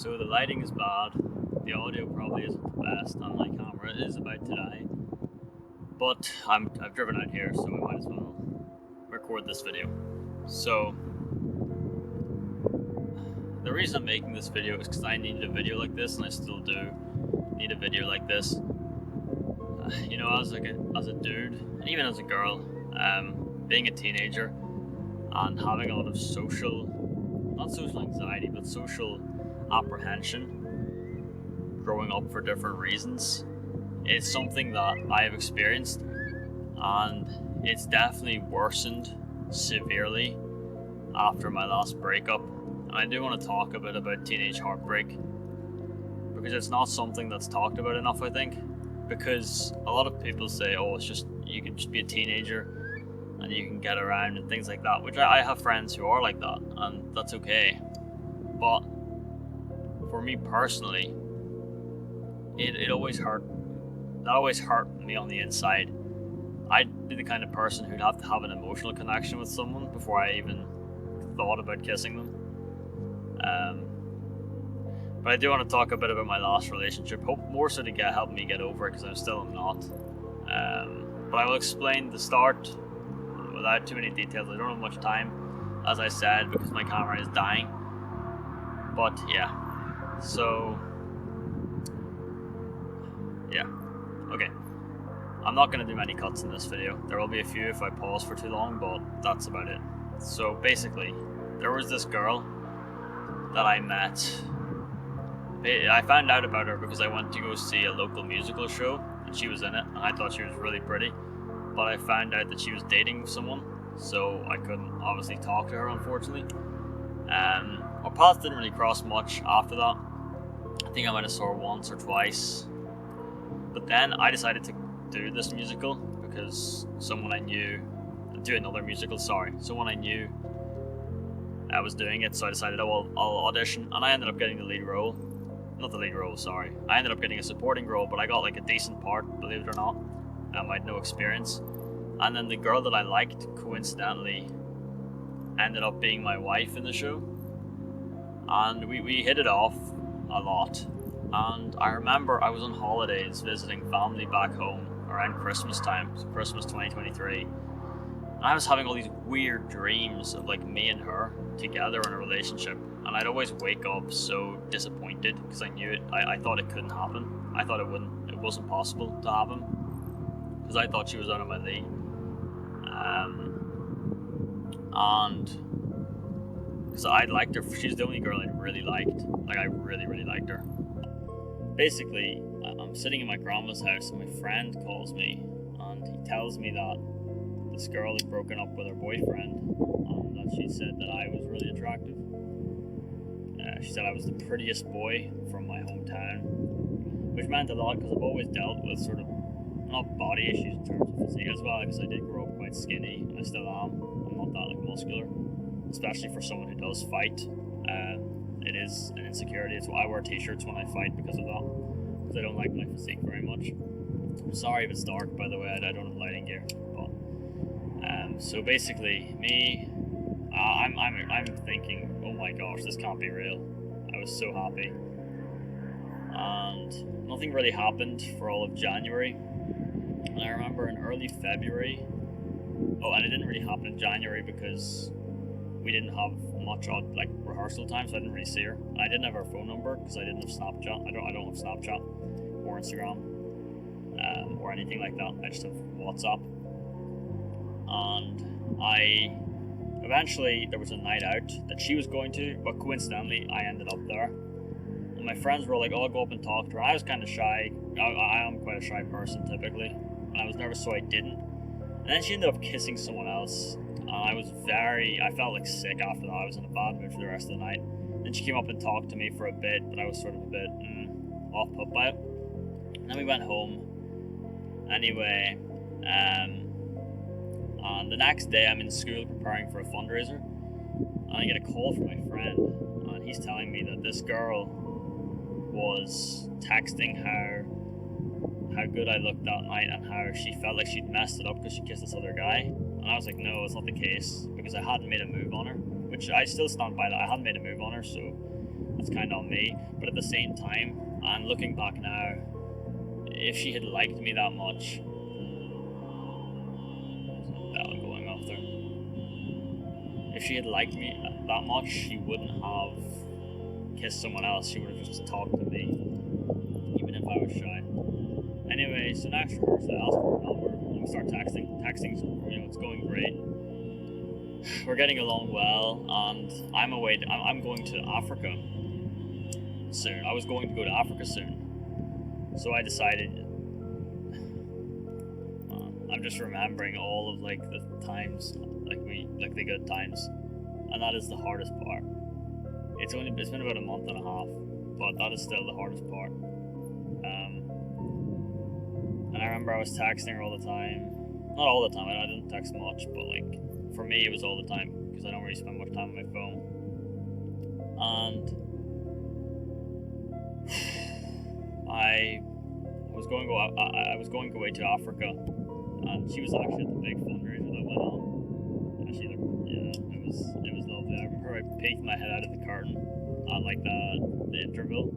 So the lighting is bad, the audio probably isn't the best, and my camera is about to die. But I've driven out here, so I might as well record this video. So the reason I'm making this video is because I needed a video like this, and I still do need a video like this. You know, as a dude, and even as a girl, being a teenager and having a lot of not social anxiety, but social apprehension growing up for different reasons, it's something that I have experienced, and it's definitely worsened severely after my last breakup. And I do want to talk a bit about teenage heartbreak, because it's not something that's talked about enough, I think. Because a lot of people say, oh, you can just be a teenager and you can get around and things like that, which I have friends who are like that, and that's okay. But for me personally, it always hurt. That always hurt me on the inside. I'd be the kind of person who'd have to have an emotional connection with someone before I even thought about kissing them. But I do want to talk a bit about my last relationship, more so to help me get over it, because I still am not. But I will explain the start without too many details. I don't have much time, as I said, because my camera is dying. But yeah, so yeah, okay. I'm not going to do many cuts in this video. There will be a few if I pause for too long, but that's about it. So basically, there was this girl that I met. I found out about her because I went to go see a local musical show, and she was in it, and I thought she was really pretty. But I found out that she was dating someone, so I couldn't obviously talk to her, unfortunately. Our paths didn't really cross much after that. I think I might have saw her once or twice. But then I decided to do this musical because someone I knew I was doing it, so I decided, I'll audition, and I ended up getting the lead role. Not the lead role, sorry. I ended up getting a supporting role, but I got like a decent part, believe it or not. I had no experience. And then the girl that I liked, coincidentally, ended up being my wife in the show. And we hit it off a lot. And I remember I was on holidays visiting family back home around Christmas time, so Christmas 2023. And I was having all these weird dreams of like me and her together in a relationship, and I'd always wake up so disappointed because I knew it. I thought it couldn't happen. I thought it wasn't possible to happen because I thought she was out of my league. And because I liked her, she's the only girl I really liked. Like, I really, really liked her. Basically, I'm sitting in my grandma's house, and my friend calls me, and he tells me that this girl had broken up with her boyfriend, and that she said that I was really attractive. She said I was the prettiest boy from my hometown, which meant a lot because I've always dealt with sort of, not body issues in terms of physique as well, because I did grow up quite skinny, and I still am. I'm not that like muscular, especially for someone who does fight. It is an insecurity. It's why I wear t-shirts when I fight, because of that, because I don't like my physique very much. I'm sorry if it's dark, by the way. I don't have lighting gear, but so basically, I'm thinking, oh my gosh, this can't be real. I was so happy, and nothing really happened for all of January. And I remember in early February, and it didn't really happen in January because we didn't have much like rehearsal time, so I didn't really see her. And I didn't have her phone number because I didn't have Snapchat. I don't have Snapchat or Instagram or anything like that. I just have WhatsApp. And eventually there was a night out that she was going to, but coincidentally I ended up there. And my friends were like, oh, I'll go up and talk to her. I was kind of shy. I am quite a shy person typically, and I was nervous, so I didn't. And then she ended up kissing someone else, and I felt like sick after that. I was in a bad mood for the rest of the night. Then she came up and talked to me for a bit, but I was sort of a bit off put by it. And then we went home. Anyway, and the next day I'm in school preparing for a fundraiser, and I get a call from my friend, and he's telling me that this girl was texting how good I looked that night, and how she felt like she'd messed it up because she kissed this other guy. And I was like, no, it's not the case, because I hadn't made a move on her, which I still stand by that. I hadn't made a move on her, so That's kind of on me. But at the same time, and looking back now, if she had liked me that much, bell going off there. If she had liked me that much, she wouldn't have kissed someone else. She would have just talked to me, even if I was shy. Anyway, so next rehearsal, I ask for her number, and we start texting. Texting's, it's going great. We're getting along well, and I'm going to Africa soon. I was going to go to Africa soon. So I decided, I'm just remembering all of like the times, like the good times, and that is the hardest part. It's been about a month and a half, but that is still the hardest part. And I remember I was texting her all the time. Not all the time, I didn't text much, but like for me it was all the time because I don't really spend much time on my phone. And I was going to go away to Africa, and she was actually at the big fundraiser that went on. And she looked, it was lovely. I remember I peeked my head out of the curtain at like the interval,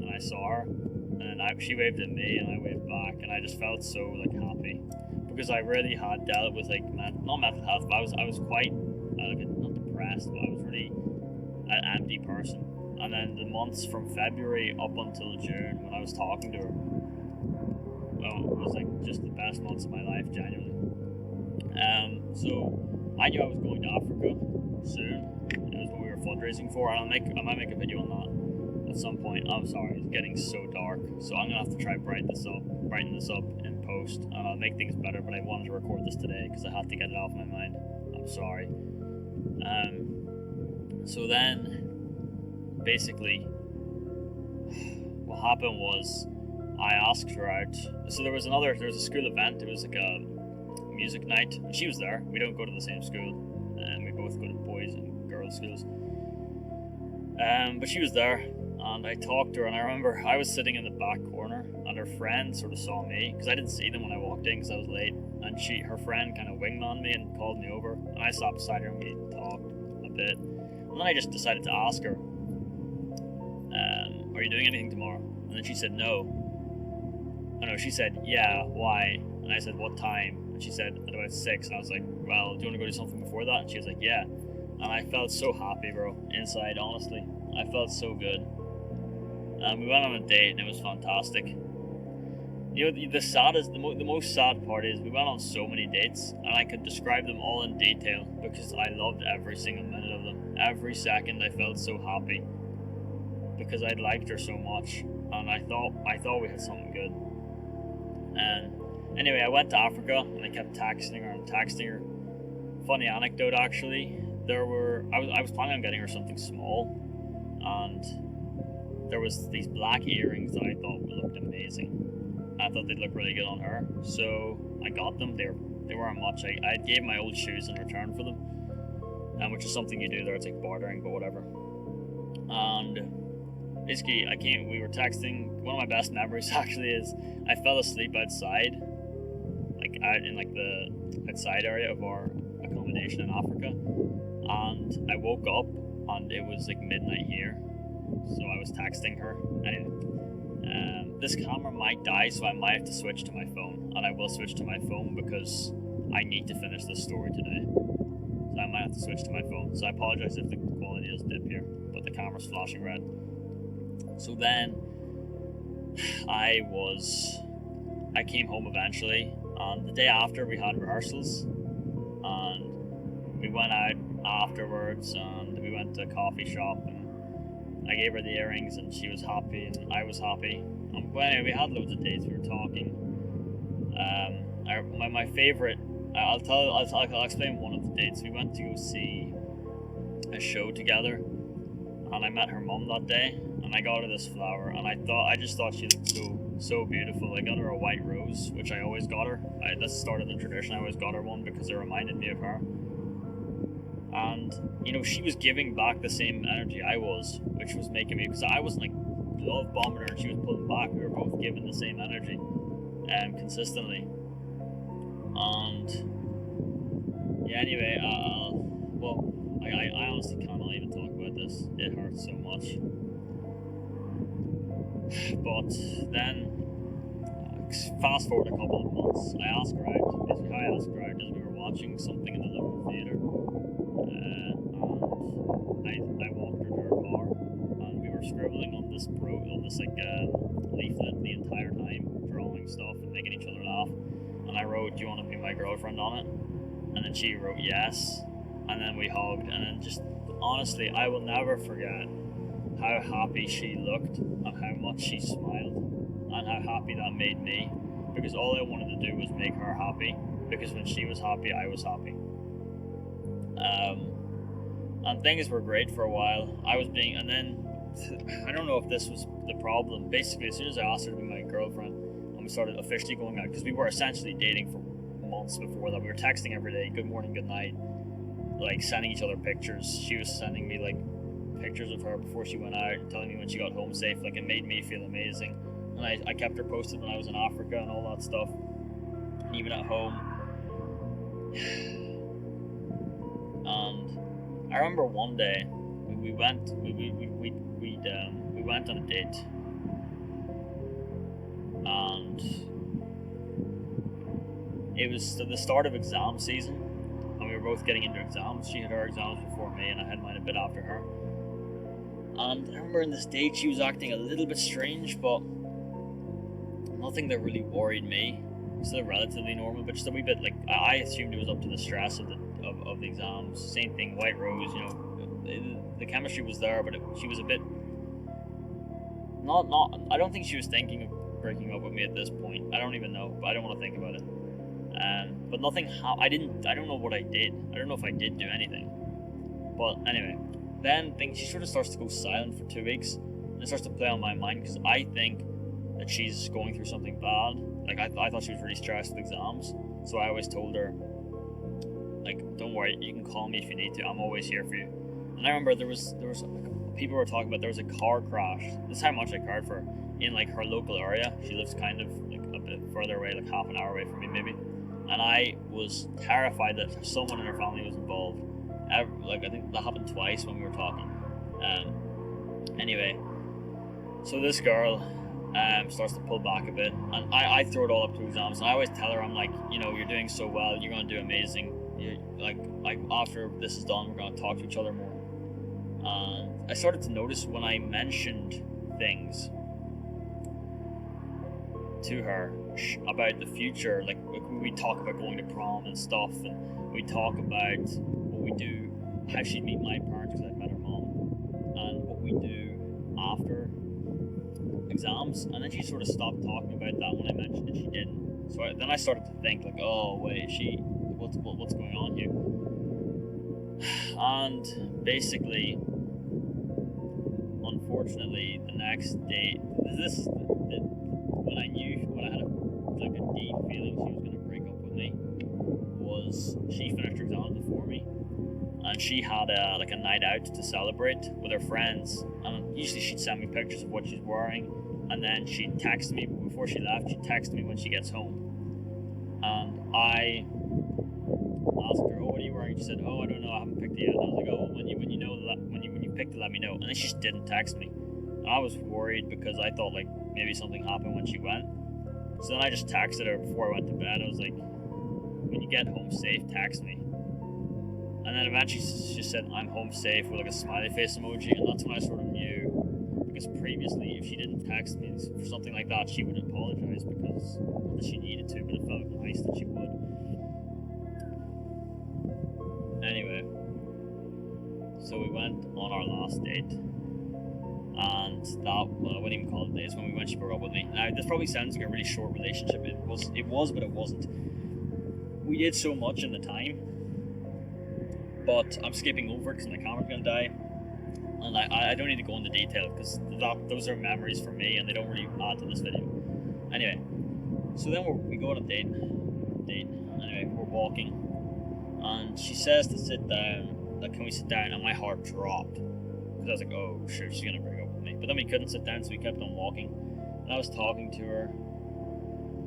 and I saw her, and she waved at me, and I waved back, and I just felt so like happy because I really had dealt with like not mental health, but I was quite not depressed, but I was really an empty person. And then the months from February up until June, when I was talking to her, well, it was like just the best months of my life, genuinely. So I knew I was going to Africa soon. It was what we were fundraising for, and I might make a video on that at some point. I'm sorry, it's getting so dark, so I'm gonna have to try brighten this up in post, and I'll make things better. But I wanted to record this today because I had to get it off my mind. I'm sorry. So then, basically, what happened was I asked her out. So there was a school event. It was like a music night, and she was there. We don't go to the same school, and we both go to boys and girls schools. But she was there, and I talked to her, and I remember I was sitting in the back corner, and her friend sort of saw me because I didn't see them when I walked in because I was late. And her friend kind of winged me and called me over, and I sat beside her and we talked a bit. And then I just decided to ask her, "Are you doing anything tomorrow?" And then she said no. Oh no, she said, "Yeah, why?" And I said, "What time?" And she said, "At about 6. And I was like, "Well, do you want to go do something before that?" And she was like, "Yeah." And I felt so happy, bro, inside, honestly. I felt so good. We went on a date, and it was fantastic. The most sad part is we went on so many dates, and I could describe them all in detail because I loved every single minute of them. Every second I felt so happy because I'd liked her so much, and I thought we had something good. And anyway, I went to Africa, and I kept texting her. Funny anecdote, actually. I was planning on getting her something small, and there was these black earrings that I thought looked amazing. I thought they'd look really good on her, so I got them. They weren't much. I gave my old shoes in return for them, which is something you do there. It's like bartering, but whatever. And basically, we were texting. One of my best memories actually is I fell asleep outside, like out in like the outside area of our accommodation in Africa, and I woke up and it was like midnight here, so I was texting her. Anyway, this camera might die, so I might have to switch to my phone, and I will switch to my phone because I need to finish this story today. So I might have to switch to my phone. So I apologize if the quality does dip here, but the camera's flashing red. So then I came home eventually, and the day after we had rehearsals, and we went out afterwards, and we went to a coffee shop, and I gave her the earrings, and she was happy, and I was happy. Anyway, we had loads of dates. We were talking. My favorite. I'll explain one of the dates. We went to go see a show together, and I met her mum that day, and I got her this flower, and I just thought she looked so beautiful. I got her a white rose, which I always got her. This started the tradition. I always got her one because it reminded me of her. And she was giving back the same energy I was, which was making me, because I wasn't like love bombing her and she was pulling back. We were both giving the same energy, consistently. And yeah, anyway, I honestly cannot even talk about this. It hurts so much. But then, fast forward a couple of months, I asked her out. Basically, how I asked her out is we were watching something in the local theatre, and I walked her to her car, and we were scribbling on this leaflet the entire time, drawing stuff and making each other laugh. And I wrote, "Do you want to be my girlfriend?" on it, and then she wrote yes, and then we hugged, and then just honestly, I will never forget how happy she looked and how much she smiled and how happy that made me, because all I wanted to do was make her happy, because when she was happy, I was happy. And things were great for a while. And then I don't know if this was the problem. Basically, as soon as I asked her to be my girlfriend and we started officially going out, because we were essentially dating for months before that. We were texting every day, good morning, good night, like sending each other pictures. She was sending me like pictures of her before she went out and telling me when she got home safe. Like, it made me feel amazing. And I kept her posted when I was in Africa and all that stuff, even at home. And I remember one day we went on a date, and it was the start of exam season, and we were both getting into exams. She had her exams before me, and I had mine a bit after her. And I remember in this date she was acting a little bit strange, but nothing that really worried me. Still relatively normal, but just a wee bit like I assumed it was up to the stress of the exams. Same thing, White Rose. The chemistry was there, but she was a bit not. I don't think she was thinking of breaking up with me at this point. I don't even know, but I don't want to think about it. But nothing. I don't know what I did. I don't know if I did do anything. But anyway, then she sort of starts to go silent for 2 weeks, and it starts to play on my mind, because I think that she's going through something bad. Like, I thought she was really stressed with exams, so I always told her, like, don't worry, you can call me if you need to. I'm always here for you. And I remember there was people were talking about there was a car crash. This is how much I cared for her in like her local area. She lives kind of like a bit further away, like half an hour away from me maybe. And I was terrified that someone in her family was involved. I think that happened twice when we were talking. Anyway, so this girl starts to pull back a bit, and I throw it all up to exams, and I always tell her, I'm like, you're doing so well, you're going to do amazing. Like after this is done, we're going to talk to each other more. And I started to notice when I mentioned things to her about the future, like we talk about going to prom and stuff, and we talk about what we do, how she'd meet my parents because I'd met her mom, and what we do after exams. And then she sort of stopped talking about that when I mentioned it. She didn't. So then I started to think, like, oh wait, what's going on here? And basically, unfortunately, the next day, this is when I had a deep feeling she was going to break up with me, was she finished her exams before me, and she had a night out to celebrate with her friends, and usually she'd send me pictures of what she's wearing, and then she'd text me before she left. She'd text me when she gets home, and I asked her, "Oh, what are you wearing?" She said, "Oh, I don't know, I haven't picked it yet." And I was like, "Oh, when you picked it, let me know." And then she just didn't text me. And I was worried because I thought like maybe something happened when she went. So then I just texted her before I went to bed. I was like, "When you get home safe, text me." And then eventually she just said, "I'm home safe," with like a smiley face emoji, and that's when I sort of knew, because previously if she didn't text me for something like that, she would apologize, because not that she needed to, but it felt nice that she would. Anyway, so we went on our last date, and that, I wouldn't even call it dates, when she broke up with me. Now, this probably sounds like a really short relationship. It was, but it wasn't. We did so much in the time, but I'm skipping over because my camera's gonna die, and I don't need to go into detail because those are memories for me, and they don't really add to this video. Anyway, so then we go on a date. Anyway, we're walking, and she says to sit down. Like, can we sit down? And my heart dropped, because I was like, oh sure, she's gonna break up with me. But then we couldn't sit down, so we kept on walking, and I was talking to her,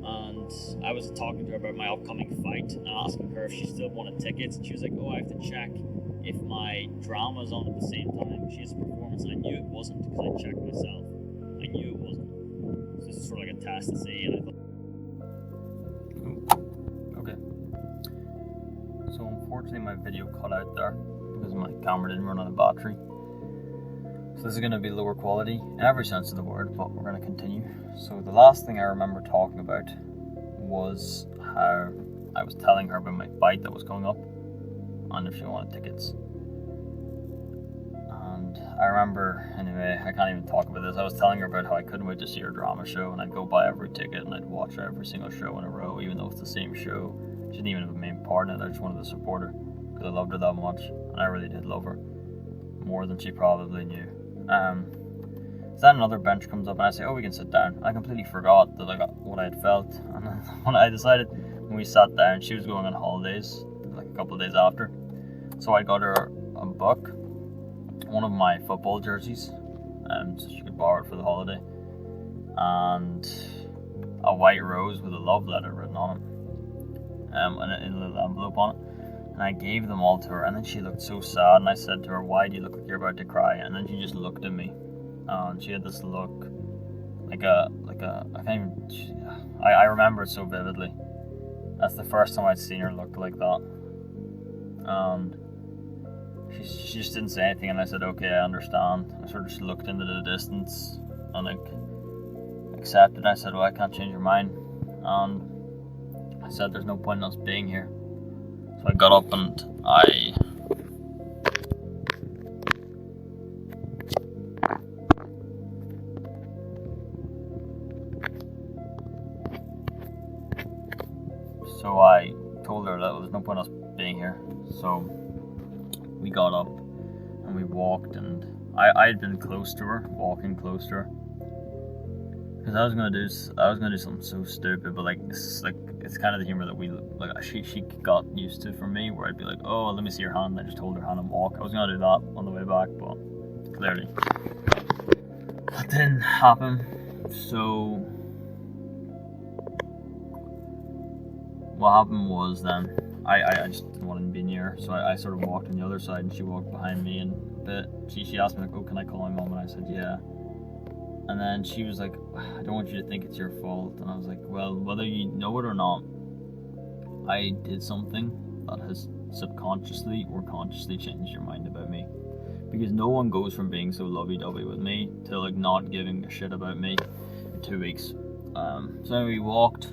and I was talking to her about my upcoming fight and asking her if she still wanted tickets, and she was like, oh, I have to check if my drama's on at the same time. She has a performance, and I knew it wasn't, because I checked myself. I knew it wasn't. So this is sort of like a test to see, and I thought. Okay. So unfortunately my video cut out there because my camera didn't run on a battery. So this is going to be lower quality in every sense of the word, but we're going to continue. So the last thing I remember talking about was how I was telling her about my fight that was going up and if she wanted tickets. And I remember, anyway, I can't even talk about this. I was telling her about how I couldn't wait to see her drama show, and I'd go buy every ticket and I'd watch every single show in a row, even though it's the same show. She didn't even have a main part in it. I just wanted to support her because I loved her that much, and I really did love her more than she probably knew. So then another bench comes up and I say, oh, we can sit down. I completely forgot that I got what I had felt, and then when I decided, when we sat down, she was going on holidays like a couple of days after, so I got her a book, one of my football jerseys, so she could borrow it for the holiday, and a white rose with a love letter written on it, and in a little envelope on it. And I gave them all to her, and then she looked so sad, and I said to her, why do you look like you're about to cry? And then she just looked at me, and she had this look, I can't even, I remember it so vividly. That's the first time I'd seen her look like that. And she just didn't say anything, and I said, okay, I understand. I sort of just looked into the distance, and like, accepted. I said, well, I can't change your mind. And I said, there's no point in us being here. So I got up and I told her that there was no point in us being here. So we got up and we walked, and I had been close to her, walking close to her, because I was gonna do something so stupid, but it's kind of the humor that she got used to from me, where I'd be like, oh, let me see your hand, and I just hold her hand and walk. I was gonna do that on the way back, but clearly that didn't happen. So what happened was then I just didn't want to be near her, so I sort of walked on the other side, and she walked behind me, and she asked me like, oh, can I call my mom? And I said, yeah. And then she was like, I don't want you to think it's your fault. And I was like, well, whether you know it or not, I did something that has subconsciously or consciously changed your mind about me. Because no one goes from being so lovey-dovey with me to like not giving a shit about me in 2 weeks. So we walked,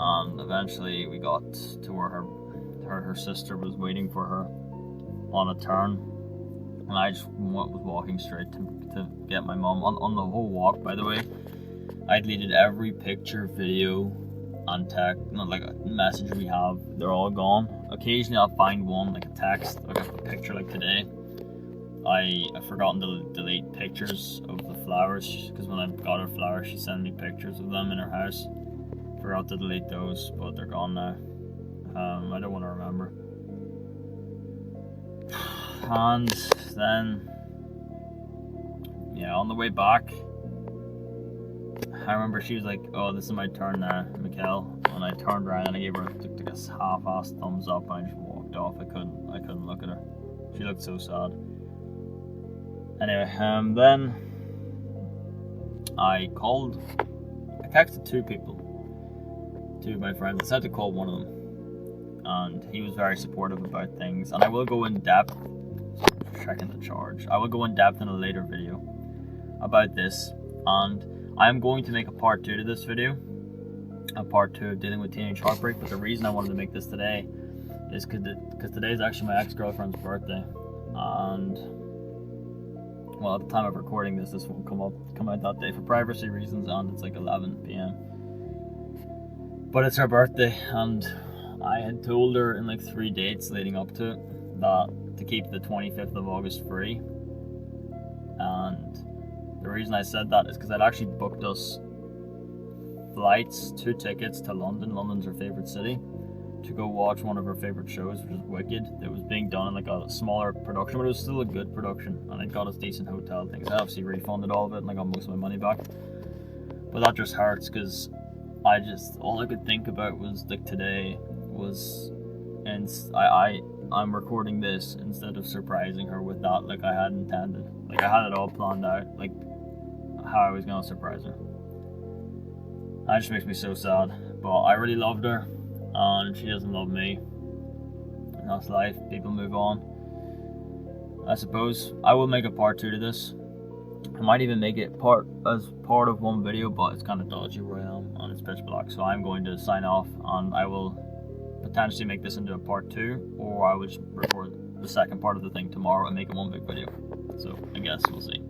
and eventually we got to where her sister was waiting for her on a turn, and I just was walking straight to get my mom. On the whole walk, by the way, I deleted every picture, video, and text, like a message we have. They're all gone. Occasionally I'll find one, like a text, like a picture, like today. I've forgotten to delete pictures of the flowers, because when I got her flowers, she sent me pictures of them in her house. Forgot to delete those, but they're gone now. I don't want to remember. And then, yeah, on the way back, I remember she was like, oh, this is my turn now, Mikkel. And I turned around and I gave her like a half-assed thumbs up, and I just walked off. I couldn't look at her. She looked so sad. Anyway, then I texted two of my friends. I decided to call one of them, and he was very supportive about things. And I will go in depth, checking the charge. I will go in depth in a later video about this, and I am going to make a part 2 to this video, a part 2 of dealing with teenage heartbreak. But the reason I wanted to make this today is because today is actually my ex-girlfriend's birthday, and well, at the time of recording this won't come out that day for privacy reasons, and it's like 11 p.m. But it's her birthday, and I had told her in like 3 dates leading up to it that to keep the 25th of August free. And the reason I said that is because I'd actually booked us flights, 2 tickets to London. London's her favourite city, to go watch one of her favourite shows, which is Wicked. It was being done in like a smaller production, but it was still a good production, and it got us decent hotel things. I obviously refunded all of it, and I got most of my money back. But that just hurts, because all I could think about was like today was, and I'm recording this instead of surprising her with that like I had intended. Like I had it all planned out. Like how I was gonna surprise her. That just makes me so sad. But I really loved her, and she doesn't love me. And that's life. People move on. I suppose I will make a part 2 to this. I might even make it part of one video, but it's kind of dodgy where I am and it's pitch black. So I'm going to sign off, and I will potentially make this into a part 2, or I will just record the second part of the thing tomorrow and make it one big video. So I guess we'll see.